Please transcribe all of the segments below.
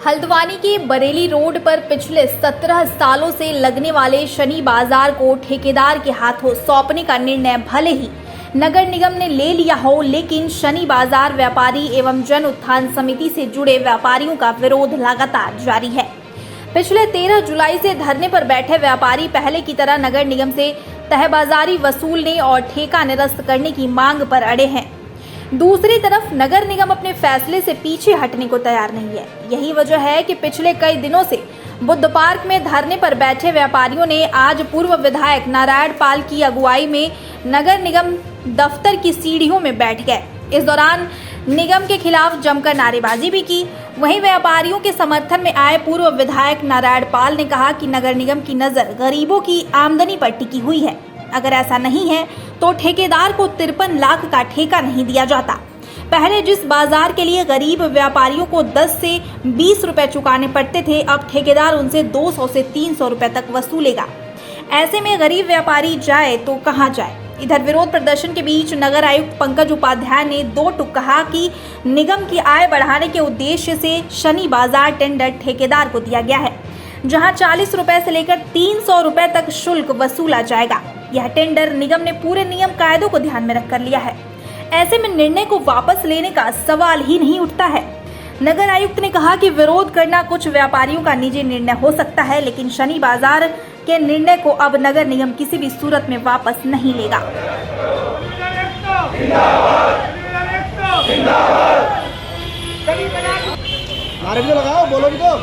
हल्द्वानी के बरेली रोड पर पिछले 17 सालों से लगने वाले शनि बाजार को ठेकेदार के हाथों सौंपने का निर्णय भले ही नगर निगम ने ले लिया हो, लेकिन शनि बाजार व्यापारी एवं जन उत्थान समिति से जुड़े व्यापारियों का विरोध लगातार जारी है। पिछले 13 जुलाई से धरने पर बैठे व्यापारी पहले की तरह नगर निगम से तहबाजारी वसूलने और ठेका निरस्त करने की मांग पर अड़े हैं। दूसरी तरफ नगर निगम अपने फैसले से पीछे हटने को तैयार नहीं है। यही वजह है कि पिछले कई दिनों से बुद्ध पार्क में धरने पर बैठे व्यापारियों ने आज पूर्व विधायक नारायण पाल की अगुवाई में नगर निगम दफ्तर की सीढ़ियों में बैठ गए। इस दौरान निगम के खिलाफ जमकर नारेबाजी भी की। वहीं व्यापारियों के समर्थन में आए पूर्व विधायक नारायण पाल ने कहा कि नगर निगम की नज़र गरीबों की आमदनी पर टिकी हुई है। अगर ऐसा नहीं है तो ठेकेदार को 53 लाख का ठेका नहीं दिया जाता। पहले जिस बाजार के लिए गरीब व्यापारियों को 10 से 20 रुपए चुकाने पड़ते थे, अब ठेकेदार उनसे 200 से 300 रुपए तक वसूलेगा। ऐसे में गरीब व्यापारी जाए तो कहां जाए। इधर विरोध प्रदर्शन के बीच नगर आयुक्त पंकज उपाध्याय ने दो टूक कहा कि निगम की आय बढ़ाने के उद्देश्य से शनि बाजार टेंडर ठेकेदार को दिया गया है, जहां 40 रुपए से लेकर 300 रुपए तक शुल्क वसूला जाएगा। यह टेंडर निगम ने पूरे नियम कायदों को ध्यान में रखकर लिया है। ऐसे में निर्णय को वापस लेने का सवाल ही नहीं उठता है। नगर आयुक्त ने कहा कि विरोध करना कुछ व्यापारियों का निजी निर्णय हो सकता है, लेकिन शनि बाजार के निर्णय को अब नगर निगम किसी भी सूरत में वापस नहीं लेगा। नारे भी लगाओ, बोलो भी तो।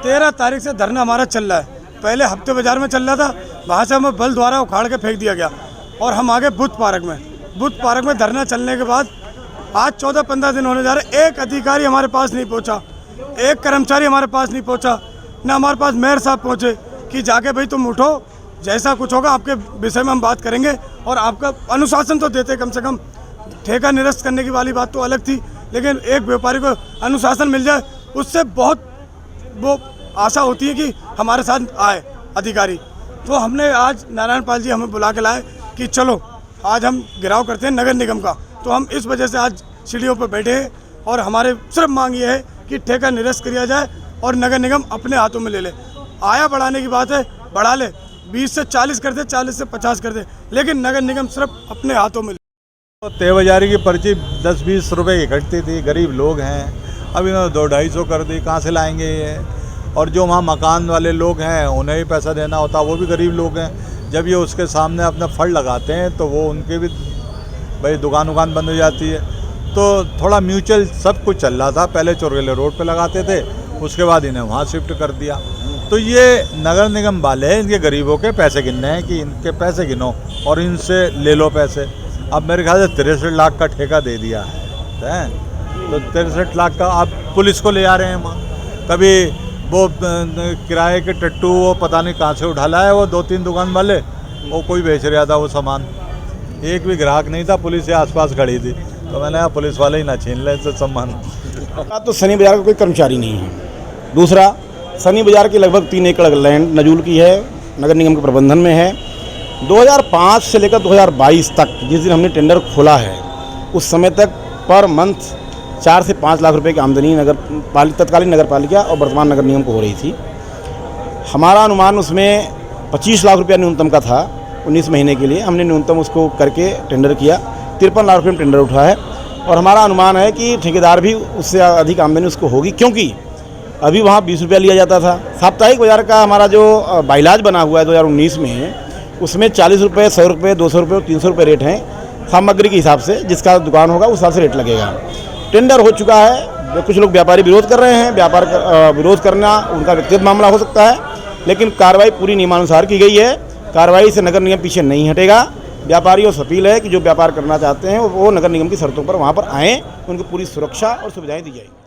13 तारीख से धरना हमारा चल रहा है। पहले हफ्ते बाजार में चल रहा था, वहाँ से हमें बल द्वारा उखाड़ के फेंक दिया गया और हम आगे बुद्ध पार्क में धरना चलने के बाद आज 14-15 दिन होने जा रहे। एक अधिकारी हमारे पास नहीं पहुँचा, एक कर्मचारी हमारे पास नहीं पहुँचा, न हमारे पास मेयर साहब पहुँचे कि जाके भाई तुम उठो, जैसा कुछ होगा आपके विषय में हम बात करेंगे और आपका अनुशासन तो देते। कम से कम ठेका निरस्त करने की वाली बात तो अलग थी, लेकिन एक व्यापारी को अनुशासन मिल जाए उससे बहुत वो आशा होती है कि हमारे साथ आए अधिकारी। तो हमने आज नारायण पाल जी हमें बुला के लाए कि चलो आज हम घेराव करते हैं नगर निगम का। तो हम इस वजह से आज सीढ़ियों पर बैठे हैं और हमारे सिर्फ मांग ये है कि ठेका निरस्त किया जाए और नगर निगम अपने हाथों में ले ले। आया बढ़ाने की बात है, बढ़ा ले, 20 से 40 कर दे, 40 से 50 कर दे, लेकिन नगर निगम सिर्फ अपने हाथों में ले। तहबाजारी की पर्ची 10-20 रुपए की कटती थी, गरीब लोग हैं, अब इन्होंने 200-250 कर दी, कहाँ से लाएंगे ये। और जो वहाँ मकान वाले लोग हैं उन्हें ही पैसा देना होता, वो भी गरीब लोग हैं। जब ये उसके सामने अपना फंड लगाते हैं तो वो उनके भी भाई दुकान बंद हो जाती है। तो थोड़ा म्यूचुअल सब कुछ चल रहा था। पहले चोरगेले रोड पे लगाते थे, उसके बाद इन्हें वहाँ शिफ्ट कर दिया। तो ये नगर निगम वाले हैं, इनके गरीबों के पैसे गिनने हैं कि इनके पैसे गिनो और इनसे ले लो पैसे। अब मेरे ख्याल से 63 लाख का ठेका दे दिया है, तो 63 लाख का आप पुलिस को ले आ रहे हैं वहाँ। कभी वो किराए के टट्टू वो पता नहीं कहाँ से उठा लाया, वो 2-3 दुकान वाले, वो कोई बेच रहा था वो सामान, एक भी ग्राहक नहीं था, पुलिस यहाँ आसपास खड़ी थी। तो मैंने कहा पुलिस वाले ही ना छीन ले तो सामान। तो शनि बाजार का कोई कर्मचारी नहीं है। दूसरा, शनि बाजार की लगभग 3 एकड़ लैंड नजूल की है, नगर निगम के प्रबंधन में है। 2005 से लेकर 2022 तक जिस दिन हमने टेंडर खोला है, उस समय तक पर मंथ 4 से 5 लाख रुपए की आमदनी तत्कालीन नगर पालिका और वर्तमान नगर निगम को हो रही थी। हमारा अनुमान उसमें 25 लाख रुपया न्यूनतम का था 19 महीने के लिए। हमने न्यूनतम उसको करके टेंडर किया, 53 लाख रुपये में टेंडर उठा है और हमारा अनुमान है कि ठेकेदार भी उससे अधिक आमदनी उसको होगी, क्योंकि अभी वहाँ 20 रुपया लिया जाता था। साप्ताहिक बाजार का हमारा जो बाइलाज बना हुआ है 2019 में, उसमें 40 रुपये, 100 रुपये, 200 रुपये और 300 रुपये रेट हैं सामग्री के हिसाब से। जिसका दुकान होगा उस हिसाब से रेट लगेगा। टेंडर हो चुका है, कुछ लोग व्यापारी विरोध कर रहे हैं। विरोध करना उनका व्यक्तिगत मामला हो सकता है, लेकिन कार्रवाई पूरी नियमानुसार की गई है। कार्रवाई से नगर निगम पीछे नहीं हटेगा। व्यापारियों से अपील है कि जो व्यापार करना चाहते हैं वो नगर निगम की शर्तों पर वहाँ पर आएँ, उनको पूरी सुरक्षा और सुविधाएँ दी जाएगी।